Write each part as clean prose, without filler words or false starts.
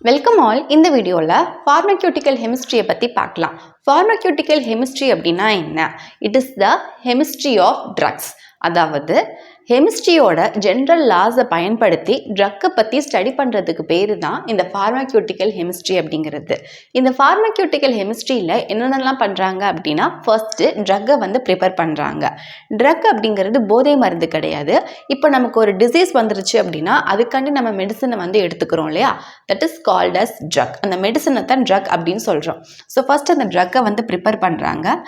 Welcome all. இந்த வீடியோவில் pharmaceutical ஹெமிஸ்ட்ரியை பற்றி பார்க்கலாம். ஃபார்மக்யூட்டிக்கல் ஹெமிஸ்ட்ரி அப்படின்னா என்ன? It is the chemistry of drugs. அதாவது ஹெமிஸ்ட்ரியோட ஜென்ரல் லாஸை பயன்படுத்தி ட்ரக்கை பற்றி ஸ்டடி பண்ணுறதுக்கு பேர் தான் இந்த ஃபார்மக்யூட்டிக்கல் ஹெமிஸ்ட்ரி அப்படிங்கிறது. இந்த ஃபார்மக்யூட்டிக்கல் ஹெமிஸ்ட்ரியில் என்னென்னலாம் பண்ணுறாங்க அப்படின்னா, ஃபர்ஸ்ட்டு ட்ரக்கை ப்ரிப்பேர் பண்ணுறாங்க. ட்ரக் அப்படிங்கிறது போதை மருந்து கிடையாது. இப்போ நமக்கு ஒரு டிசீஸ் வந்துருச்சு அப்படின்னா அதுக்காண்டி நம்ம மெடிசனை எடுத்துக்கிறோம் இல்லையா, that is called as drug. அந்த மெடிசனை தான் ட்ரக் அப்படின்னு சொல்கிறோம். ஸோ ஃபர்ஸ்ட் அந்த ட்ரக்கை ப்ரிப்பேர் பண்ணுறாங்க.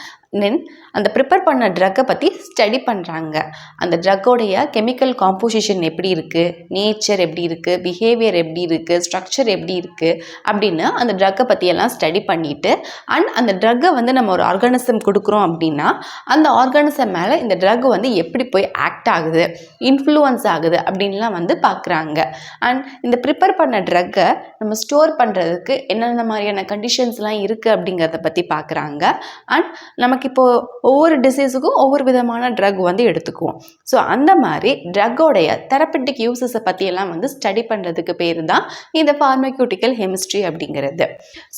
தென் அந்த ப்ரிப்பேர் பண்ண ட்ரக்கை பற்றி ஸ்டடி பண்ணுறாங்க. அந்த ட்ரக்கோடைய கெமிக்கல் காம்போசிஷன் எப்படி இருக்குது, நேச்சர் எப்படி இருக்குது, பிஹேவியர் எப்படி இருக்குது, ஸ்ட்ரக்சர் எப்படி இருக்குது அப்படின்னு அந்த ட்ரக்கை பற்றியெல்லாம் ஸ்டடி பண்ணிவிட்டு, அண்ட் அந்த ட்ரக்கை நம்ம ஒரு ஆர்கானிசம் கொடுக்குறோம் அப்படின்னா அந்த ஆர்கானிசம் மேலே இந்த ட்ரக் எப்படி போய் ஆக்ட் ஆகுது, இன்ஃப்ளூயன்ஸ் ஆகுது அப்படின்லாம் பார்க்குறாங்க. அண்ட் இந்த ப்ரிப்பேர் பண்ண ட்ரக்கை நம்ம ஸ்டோர் பண்ணுறதுக்கு என்னென்ன மாதிரியான கண்டிஷன்ஸ்லாம் இருக்குது அப்படிங்கிறத பற்றி பார்க்குறாங்க. அண்ட் நமக்கு இப்போது ஒவ்வொரு டிசீஸுக்கும் ஒவ்வொரு விதமான ட்ரக் எடுத்துக்குவோம். ஸோ அந்த மாதிரி ட்ரக்கோடைய தெரப்பட்டிக் யூசஸை பற்றியெல்லாம் ஸ்டடி பண்ணுறதுக்கு பேர் தான் இந்த ஃபார்மக்யூட்டிக்கல் ஹெமிஸ்ட்ரி அப்படிங்கிறது.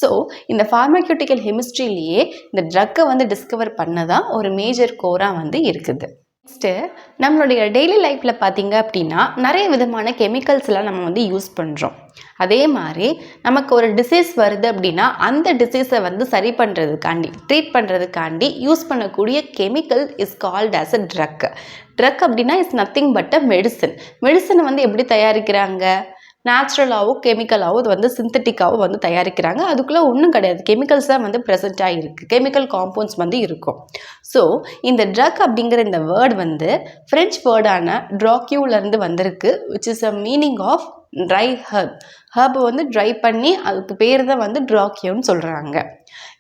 ஸோ இந்த ஃபார்மக்யூட்டிக்கல் ஹெமிஸ்ட்ரியிலேயே இந்த ட்ரக்கை டிஸ்கவர் பண்ணதான் ஒரு மேஜர் கோராக இருக்குது. நெக்ஸ்ட்டு நம்மளுடைய டெய்லி லைஃப்பில் பார்த்திங்க அப்படின்னா நிறைய விதமான கெமிக்கல்ஸ்லாம் நம்ம யூஸ் பண்ணுறோம். அதே மாதிரி நமக்கு ஒரு டிசீஸ் வருது அப்படின்னா அந்த டிசீஸை சரி பண்ணுறதுக்காண்டி, ட்ரீட் பண்ணுறதுக்காண்டி யூஸ் பண்ணக்கூடிய chemical is called as a drug. Drug அப்படின்னா is nothing but a medicine. மெடிசனை எப்படி தயாரிக்கிறாங்க? நேச்சுரலாகவோ கெமிக்கலாகவோ சிந்தட்டிக்காகவோ தயாரிக்கிறாங்க. அதுக்குள்ளே ஒன்றும் கிடையாது, கெமிக்கல்ஸ் தான் ப்ரெசென்ட்டாக இருக்குது, கெமிக்கல் காம்பவுண்ட்ஸ் இருக்கும். ஸோ இந்த ட்ரக் அப்படிங்கிற இந்த வேர்டு ஃப்ரெஞ்ச் வேர்டான ட்ராக்யூலேருந்து வந்திருக்கு, which is a meaning of dry herb. ஹர்பை ட்ரை பண்ணி அதுக்கு பேர் தான் ட்ராக்யூன்னு சொல்கிறாங்க.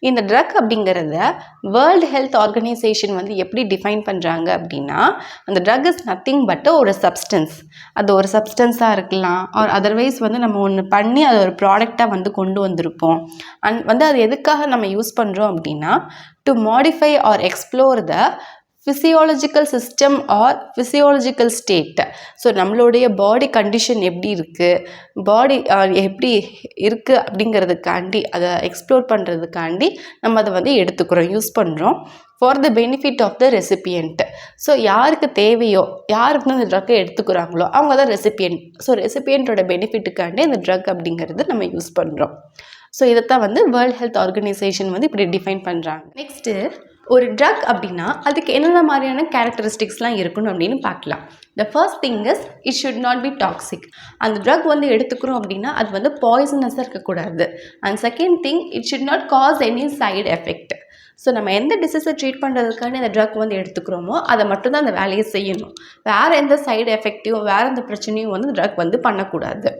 இந்த ட்ரக் அப்படிங்கிறத வேர்ல்டு ஹெல்த் ஆர்கனைசேஷன் எப்படி டிஃபைன் பண்ணுறாங்க அப்படின்னா, அந்த ட்ரக் இஸ் நத்திங் பட் ஒரு சப்ஸ்டன்ஸ். அது ஒரு சப்ஸ்டன்ஸாக இருக்கலாம், ஆர் அதர்வைஸ் நம்ம ஒன்று பண்ணி அது ஒரு ப்ராடக்டாக கொண்டு வந்திருப்போம். அண்ட் அது எதுக்காக நம்ம யூஸ் பண்ணுறோம் அப்படின்னா, to modify or explore the physiological system or physiological state. So நம்மளுடைய பாடி கண்டிஷன் எப்படி இருக்குது, பாடி எப்படி இருக்குது அப்படிங்கிறதுக்காண்டி, அதை எக்ஸ்ப்ளோர் பண்ணுறதுக்காண்டி நம்ம அதை எடுத்துக்கிறோம், யூஸ் பண்ணுறோம் for the benefit of the recipient. So யாருக்கு தேவையோ, யாருக்கு இந்த ட்ரக்கை எடுத்துக்கிறாங்களோ அவங்க தான் ரெசிபியன்ட். ஸோ ரெசிபியன்ட்டோட பெனிஃபிட்டுக்காண்டி இந்த ட்ரக் அப்படிங்கிறது நம்ம யூஸ் பண்ணுறோம். ஸோ இதைத்தான் வேர்ல்ட் ஹெல்த் ஆர்கனைசேஷன் இப்படி டிஃபைன் பண்ணுறாங்க. நெக்ஸ்ட்டு ஒரு ட்ரக் அப்படின்னா அதுக்கு என்னென்ன மாதிரியான கேரக்டரிஸ்டிக்ஸ்லாம் இருக்கணும் அப்படின்னு பார்க்கலாம். The first thing is it should not be toxic. அந்த ட்ரக் எடுத்துக்கிறோம் அப்படின்னா அது பாய்சனஸாக இருக்கக்கூடாது. And second thing, it should naught cos any side effect. So நம்ம எந்த டிசீஸை ட்ரீட் பண்ணுறதுக்கான இந்த ட்ரக் எடுத்துக்கிறோமோ அதை மட்டும்தான் அந்த வேலையை செய்யணும். வேறு எந்த சைடு எஃபெக்டிவோ வேறு எந்த பிரச்சனையும் ட்ரக் பண்ணக்கூடாது.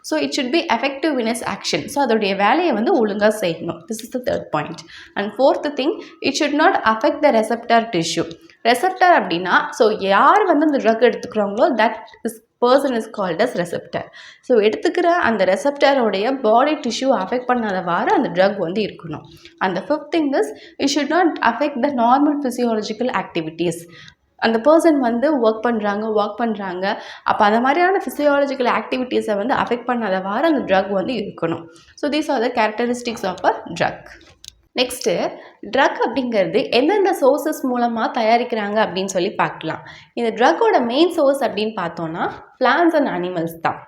So it should be effective in its action. So அதோடைய வேலையை ஒழுங்காக செய்யணும். This is the third point. And fourth thing, it should not affect the receptor tissue. Receptor அப்படின்னா, ஸோ யார் இந்த ட்ரக் எடுத்துக்கிறாங்களோ that is person is called as receptor. So எடுத்துக்கிற அந்த ரெசெப்டரோடைய பாடி டிஷ்யூ அஃபெக்ட் பண்ணாதவாறு அந்த ட்ரக் இருக்கணும். அந்த fifth thing is it should not affect the normal physiological activities. அந்த பர்சன் வாக் பண்ணுறாங்க, அப்போ அந்த மாதிரியான ஃபிசியாலஜிக்கல் ஆக்டிவிட்டீஸை அஃபெக்ட் பண்ணாதவாறு அந்த ட்ரக் இருக்கணும். So these are the characteristics of a drug. Next drug அப்படிங்கிறது எந்தெந்த சோர்ஸஸ் மூலமாக தயாரிக்கிறாங்க அப்படின்னு சொல்லி பார்க்கலாம். இந்த ட்ரக்கோட மெயின் சோர்ஸ் அப்படின்னு பார்த்தோன்னா பிளான்ட்ஸ் அண்ட் அனிமல்ஸ் தான்.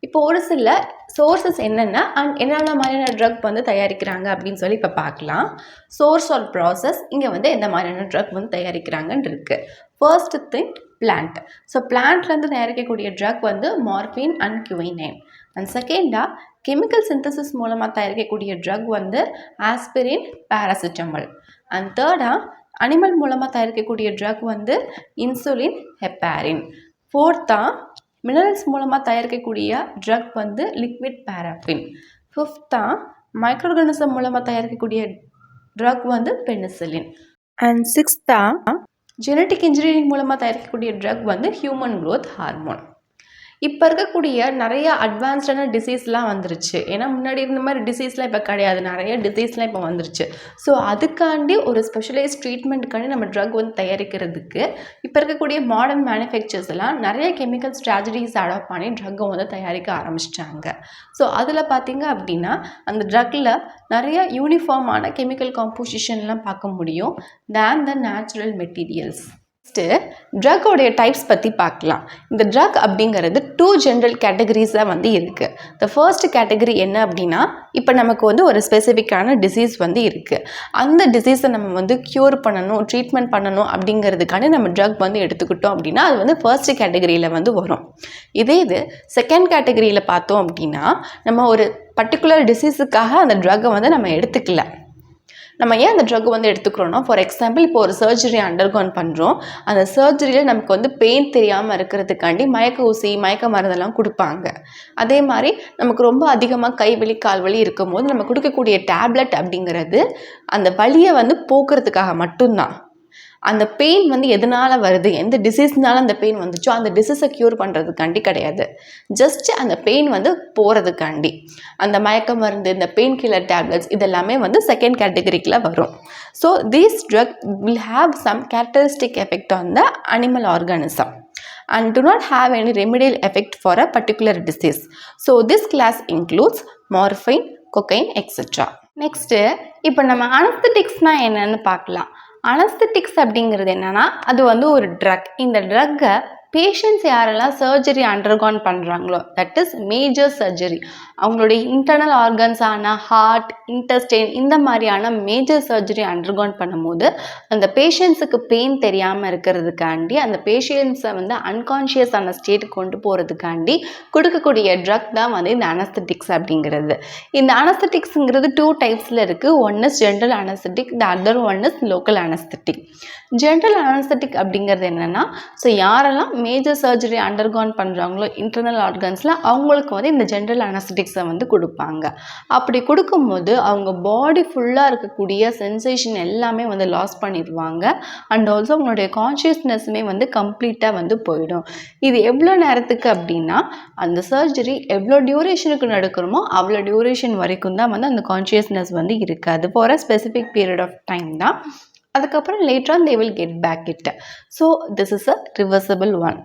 இப்போ ஒரு சில சோர்ஸஸ் என்னென்ன அண்ட் என்னென்ன மாதிரியான ட்ரக் தயாரிக்கிறாங்க அப்படின்னு சொல்லி இப்போ பார்க்கலாம். சோர்ஸ் ஆர் ப்ராசஸ், இங்கே எந்த மாதிரியான ட்ரக் தயாரிக்கிறாங்கன்னு இருக்குது. First thing plant. ஸோ பிளான்ட்லேருந்து தயாரிக்கக்கூடிய drug morphine and quinine. And செகண்டாக கெமிக்கல் சிந்தசிஸ் மூலமாக தயாரிக்கக்கூடிய ட்ரக் ஆஸ்பிரின், பேராசிட்டமால். அண்ட் தேர்டாக அனிமல் மூலமாக தயாரிக்கக்கூடிய ட்ரக் இன்சுலின், ஹெப்பாரின். ஃபோர்த்தாக மினரல்ஸ் மூலமாக தயாரிக்கக்கூடிய ட்ரக் லிக்விட் பாராஃபின். ஃபிஃப்த்தாக மைக்ரோ ஆர்கானிசம் மூலமாக தயாரிக்கக்கூடிய ட்ரக் பெனிசிலின். அண்ட் சிக்ஸ்த்தாக ஜெனட்டிக் இன்ஜினியரிங் மூலமாக தயாரிக்கக்கூடிய ட்ரக் ஹியூமன் க்ரோத் ஹார்மோன். இப்போ இருக்கக்கூடிய நிறைய அட்வான்ஸ்டான டிசீஸ்லாம் வந்துருச்சு. ஏன்னா முன்னாடி இருந்த மாதிரி டிசீஸ்லாம் இப்போ கிடையாது. நிறைய டிசீஸ்லாம் இப்போ வந்துருச்சு. ஸோ அதுக்காண்டி ஒரு ஸ்பெஷலைஸ் ட்ரீட்மெண்ட்டுக்காண்டி நம்ம ட்ரக் வந்து தயாரிக்கிறதுக்கு இப்போ இருக்கக்கூடிய மாடர்ன் மேனுஃபேக்சர்ஸ் எல்லாம் நிறைய கெமிக்கல் ஸ்ட்ராட்டஜிஸ் அடாப்ட் பண்ணி ட்ரக்கை வந்து தயாரிக்க ஆரம்பிச்சிட்டாங்க. ஸோ அதில் பார்த்தீங்க அப்படின்னா அந்த ட்ரக்கில் நிறைய யூனிஃபார்மான கெமிக்கல் காம்போசிஷன்லாம் பார்க்க முடியும் then the natural materials. Next ட்ரக்கோடைய டைப்ஸ் பற்றி பார்க்கலாம். இந்த ட்ரக் அப்படிங்கிறது 2 ஜென்ரல் கேட்டகரிஸாக வந்து இருக்குது. த ஃபர்ஸ்ட் கேட்டகரி என்ன அப்படின்னா, இப்போ நமக்கு வந்து ஒரு ஸ்பெசிஃபிக்கான டிசீஸ் வந்து இருக்குது. அந்த டிசீஸை நம்ம வந்து க்யூர் பண்ணணும், ட்ரீட்மெண்ட் பண்ணணும் அப்படிங்கிறதுக்கான நம்ம ட்ரக் வந்து எடுத்துக்கிட்டோம் அப்படின்னா அது வந்து ஃபர்ஸ்ட் கேட்டகரியில் வந்து வரும். இது செகண்ட் கேட்டகரியில் பார்த்தோம் அப்படின்னா, நம்ம ஒரு பர்டிகுலர் டிசீஸுக்காக அந்த ட்ரக்கை வந்து நம்ம எடுத்துக்கல. நம்ம ஏன் அந்த ட்ரக் வந்து எடுத்துக்கிறோன்னா, ஃபார் எக்ஸாம்பிள் இப்போ ஒரு சர்ஜரி அண்டர்கான் பண்ணுறோம். அந்த சர்ஜரியில் நமக்கு வந்து பெயின் தெரியாமல் இருக்கிறதுக்காண்டி மயக்க ஊசி, மயக்க மருந்தெல்லாம் கொடுப்பாங்க. அதே மாதிரி நமக்கு ரொம்ப அதிகமாக கைவலி, கால்வலி இருக்கும் போது நம்ம கொடுக்கக்கூடிய டேப்லெட் அப்படிங்கிறது அந்த வலியை வந்து போக்குறதுக்காக மட்டும்தான். அந்த பெயின் வந்து எதனால் வருது, எந்த டிசீஸ்னால அந்த பெயின் வந்துச்சோ அந்த டிசீஸை க்யூர் பண்ணுறதுக்காண்டி கிடையாது. ஜஸ்ட் அந்த பெயின் வந்து போகிறதுக்காண்டி அந்த மயக்க மருந்து, இந்த பெயின் கில்லர் டேப்லெட்ஸ் இதெல்லாமே வந்து செகண்ட் கேட்டகரிக்குள்ள வரும். So these drug will have some characteristic effect on the animal organism and do not have any remedial effect for a particular disease. So this class includes morphine, cocaine, etc. Next இப்போ நம்ம அனஸ்தட்டிக்ஸ்னால் என்னன்னு பார்க்கலாம். Anaesthetics அப்படிங்கிறது என்னென்னா, அது வந்து ஒரு drug. இந்த ட்ரக்கை பேஷண்ட்ஸ் யாரெல்லாம் சர்ஜரி அண்டர்கான் பண்ணுறாங்களோ, தட் இஸ் மேஜர் சர்ஜரி, அவங்களுடைய இன்டர்னல் ஆர்கன்ஸான ஹார்ட், இன்டெஸ்டைன் இந்த மாதிரியான மேஜர் சர்ஜரி அண்டர்கான் பண்ணும்போது அந்த பேஷண்ட்ஸுக்கு பெயின் தெரியாமல் இருக்கிறதுக்காண்டி, அந்த பேஷண்ட்ஸை வந்து அன்கான்ஷியஸான ஸ்டேட்டுக்கு கொண்டு போகிறதுக்காண்டி கொடுக்கக்கூடிய ட்ரக் தான் வந்து இந்த அனஸ்தட்டிக்ஸ் அப்படிங்கிறது. இந்த அனஸ்தட்டிக்ஸுங்கிறது 2 டைப்ஸில் இருக்குது. One is general anaesthetic, the other one is local anaesthetic. General anaesthetic அப்படிங்கிறது என்னென்னா, ஸோ யாரெல்லாம் மேஜர் சர்ஜரி அண்டர்கான் பண்ணுறாங்களோ இன்டர்னல் ஆர்கன்ஸில் அவங்களுக்கு வந்து இந்த ஜென்ரல் அனஸ்தட்டிக்ஸை வந்து கொடுப்பாங்க. அப்படி கொடுக்கும்போது அவங்க பாடி ஃபுல்லாக இருக்கக்கூடிய சென்சேஷன் எல்லாமே வந்து லாஸ் பண்ணிடுவாங்க. அண்ட் ஆல்சோ அவங்களுடைய கான்ஷியஸ்னஸுமே வந்து கம்ப்ளீட்டாக வந்து போயிடும். இது எவ்வளோ நேரத்துக்கு அப்படின்னா, அந்த சர்ஜரி எவ்வளோ டியூரேஷனுக்கு நடக்கிறோமோ அவ்வளோ டியூரேஷன் வரைக்கும் தான் வந்து அந்த கான்ஷியஸ்னஸ் வந்து இருக்காது. For a specific period of time தான். அதுக்கப்புறம் later on they will get back it. So this is a reversible one.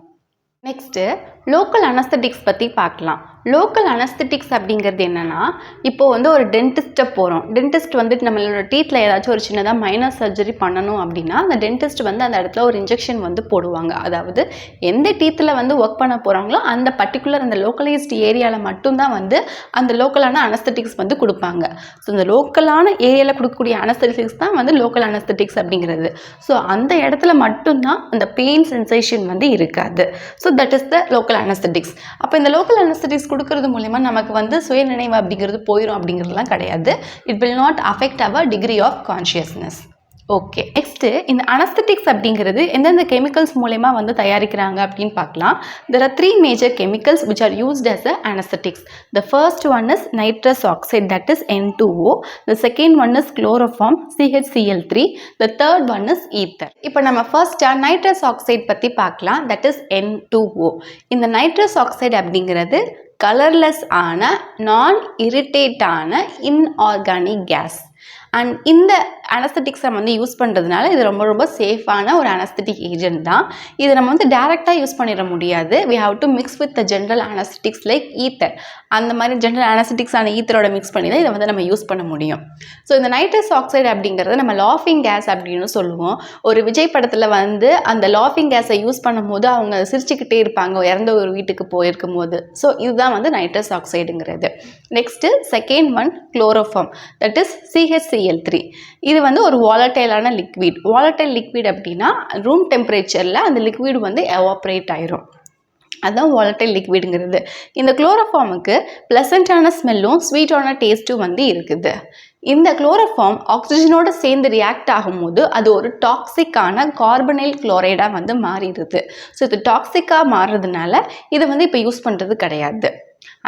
Next local anaesthetics பற்றி பார்க்கலாம். லோக்கல் அனஸ்தட்டிக்ஸ் அப்படிங்கிறது என்னென்னா, இப்போ வந்து ஒரு டென்டிஸ்ட்டை போகிறோம். டென்டிஸ்ட் வந்துட்டு நம்மளோட டீத்தில் ஏதாச்சும் ஒரு சின்னதாக மைனர் சர்ஜரி பண்ணணும் அப்படின்னா அந்த டென்டிஸ்ட் வந்து அந்த இடத்துல ஒரு இன்ஜெக்ஷன் வந்து போடுவாங்க. அதாவது எந்த டீத்தில் வந்து ஒர்க் பண்ண போகிறாங்களோ அந்த பர்டிகுலர் அந்த லோக்கலைஸ்டு ஏரியாவில் மட்டும்தான் வந்து அந்த லோக்கலான அனஸ்தட்டிக்ஸ் வந்து கொடுப்பாங்க. ஸோ இந்த லோக்கலான ஏரியாவில் கொடுக்கக்கூடிய அனஸ்தட்டிக்ஸ் தான் வந்து லோக்கல் அனஸ்தட்டிக்ஸ் அப்படிங்கிறது. ஸோ அந்த இடத்துல மட்டும்தான் அந்த பெயின் சென்சேஷன் வந்து இருக்காது. So that is the local anaesthetics. அப்போ இந்த லோக்கல் அனஸ்தட்டிக்ஸ் கொடுக்கறது மூலமா நமக்கு வந்து சுயநினைவு அப்படிங்கிறது போயிடும் அப்படிங்கிறதுலாம் கிடையாது. It will not affect our degree of consciousness. Okay, next இந்த அனஸ்தட்டிக்ஸ் அப்படிங்கிறது எந்தெந்த கெமிக்கல்ஸ் மூலமா வந்து தயாரிக்கிறாங்க அப்படின்னு பார்க்கலாம். There are 3 major chemicals which are used as a anesthetics. The first one is nitrous oxide, that is N2O. The second one is chloroform, CHCl3. The third one is ether. இப்போ நம்ம first nitrous oxide பற்றி பார்க்கலாம், that is N2O. இந்த nitrous oxide அப்படிங்கிறது colourless ஆன நான் irritate ஆன inorganic case. And இந்த அனஸ்தட்டிக்ஸை வந்து யூஸ் பண்ணுறதுனால இது ரொம்ப ரொம்ப சேஃபான ஒரு அனஸ்தட்டிக் ஏஜென்ட் தான். இதை நம்ம வந்து டேரெக்டாக யூஸ் பண்ணிட முடியாது. we have to mix with the general anesthetics like ether. அந்த மாதிரி ஜென்ரல் அனஸ்தட்டிக்ஸான ஈத்தரோட மிக்ஸ் பண்ணி தான் இதை வந்து நம்ம யூஸ் பண்ண முடியும். ஸோ இந்த நைட்ரஸ் ஆக்சைடு அப்படிங்கிறத நம்ம லாஃபிங் கேஸ் அப்படின்னு சொல்லுவோம். ஒரு விஜய் படத்தில் வந்து அந்த லாஃபிங் கேஸை யூஸ் பண்ணும்போது அவங்க சிரிச்சுக்கிட்டே இருப்பாங்க இறந்த ஒரு வீட்டுக்கு போயிருக்கும் போது. ஸோ இதுதான் வந்து நைட்ரஸ் ஆக்சைடுங்கிறது. Next second one chloroform, that is CHCl3. இது வந்து ஒரு வாலட்டைலான லிக்விட். வாலட்டைல் லிக்விட் அப்படின்னா ரூம் டெம்பரேச்சரில் அந்த லிக்விட் வந்து எவாப்ரேட் ஆயிரும். அதுதான் வாலட்டைல் லிக்விடுங்கிறது. இந்த குளோரோஃபார்முக்கு ப்ளசண்ட்டான ஸ்மெல்லும் ஸ்வீட்டான டேஸ்ட்டும் வந்து இருக்குது. இந்த குளோரோஃபார்ம் ஆக்சிஜனோட சேர்ந்து ரியாக்ட் ஆகும்போது அது ஒரு டாக்ஸிக்கான கார்பனைல் குளோரைடாக வந்து மாறிடுது. ஸோ இது டாக்ஸிக்காக மாறுறதுனால இதை வந்து இப்போ யூஸ் பண்ணுறது கிடையாது.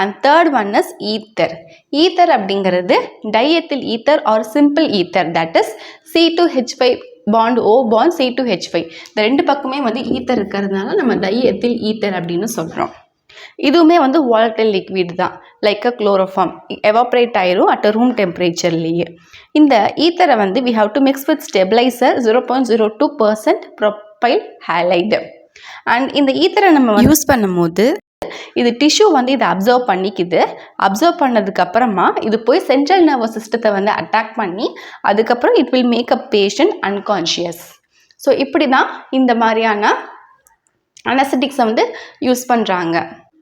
And third one is ether. Ether அப்படிங்கிறது diethyl ether or simple ether, that is C2H5 bond O bond C2H5. இந்த ரெண்டு பக்கமே வந்து ஈத்தர் இருக்கிறதுனால நம்ம டைஎத்தில் ஈத்தர் அப்படின்னு சொல்கிறோம். இதுவுமே வந்து வாலட்டைல் லிக்விட் தான், லைக் அ குளோரோஃபார்ம், எவாப்ரேட் ஆயிரும் அட் ரூம் டெம்பரேச்சர்லேயே. இந்த ஈத்தரை வந்து we have to mix with stabiliser 0.02% propyl halide. And இந்த ஈத்தரை நம்ம யூஸ் பண்ணும்போது இது டிஷ்யூ வந்து இதை அப்சர்வ் பண்ணிக்குது. அப்சர்வ் பண்ணதுக்கு அப்புறமா இது போய் சென்ட்ரல் நர்வஸ் சிஸ்டத்தை வந்து அட்டாக் பண்ணி அதுக்கப்புறம் it will make a patient unconscious. So இப்படி தான் இந்த மாதிரியான அனஸ்தட்டிக்ஸை வந்து யூஸ் பண்ணுறாங்க.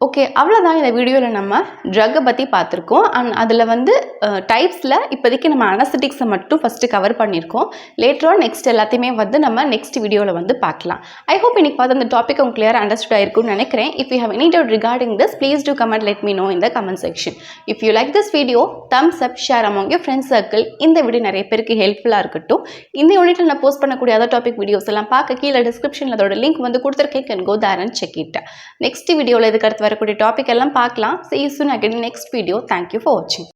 ஓகே, அவ்வளோதான் இந்த வீடியோவில் நம்ம ட்ரக்கை பற்றி பார்த்துருக்கோம். அண்ட் அதில் வந்து டைப்ஸில் இப்போதைக்கு நம்ம அனஸ்தட்டிக்ஸை மட்டும் ஃபஸ்ட்டு கவர் பண்ணியிருக்கோம். லேட்டராக நெக்ஸ்ட் எல்லாத்தையுமே வந்து நம்ம நெக்ஸ்ட் வீடியோவில் வந்து பார்க்கலாம். ஐ ஹோப் இன்னைக்கு பார்த்து அந்த டாபிக் உங்களுக்கு கிளியராக அண்டர்ஸ்டாண்ட் ஆயிருக்கும்னு நினைக்கிறேன். If you have any doubt regarding this, please do comment, let me know in the comment section. If you like this video, thumbs up, share among your friends circle. இந்த video நிறைய பேருக்கு ஹெல்ப்ஃபுல்லாக இருக்கட்டும். இந்த யூனிட்டில் நான் போஸ்ட் பண்ணக்கூடிய other topic videos எல்லாம் பார்க்க கீழே டிஸ்கிரிப்ஷனில் அதோட லிங்க் வந்து கொடுத்துருக்கேன். Can go there and check it. Next வீடியோவில் இதுக்கு அடுத்து வரக்கூடிய டாபிக் எல்லாம் பார்க்கலாம். See you soon again in next video. Thank you for watching.